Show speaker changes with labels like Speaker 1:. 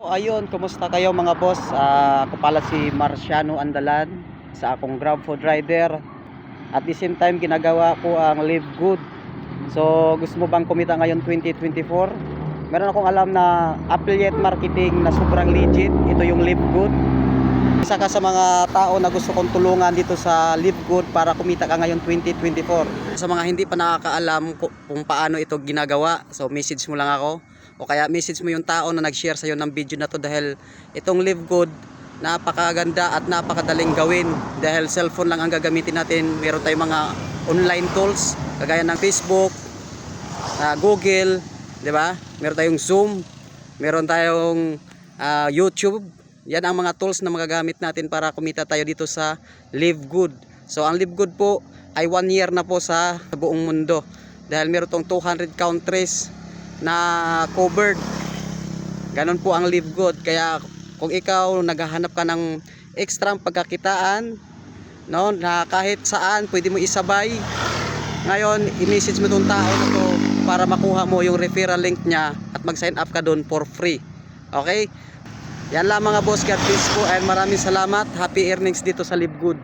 Speaker 1: Ayun, kumusta kayo mga boss? Ako pala si Marciano Andalan sa akong Grab Food Rider. At the same time, ginagawa ko ang Live Good. So, gusto mo bang kumita ngayon 2024? Meron akong alam na affiliate marketing na sobrang legit. Ito yung Live Good. Isa ka sa mga tao na gusto kong tulungan dito sa Live Good para kumita ka ngayon 2024. Sa mga hindi pa nakakaalam kung paano ito ginagawa, so message mo lang ako. O kaya message mo yung tao na nag-share sa'yo ng video na to, dahil itong Live Good napakaganda at napakadaling gawin dahil cellphone lang ang gagamitin natin. Meron tayong mga online tools kagaya ng Facebook, Google, di ba? Meron tayong Zoom, meron tayong YouTube. Yan ang mga tools na magagamit natin para kumita tayo dito sa Live Good. So ang Live Good po ay 1 year na po sa buong mundo dahil meron tong 200 countries na covered. Ganon po ang Live Good. Kaya kung ikaw naghahanap ka ng extra pagkakitaan, no, na kahit saan pwede mo isabay, ngayon i-message mo tong tao na to para makuha mo yung referral link niya at mag-sign up ka doon for free. Okay? Yan lang mga boss. God bless po and maraming salamat. Happy earnings dito sa Live Good.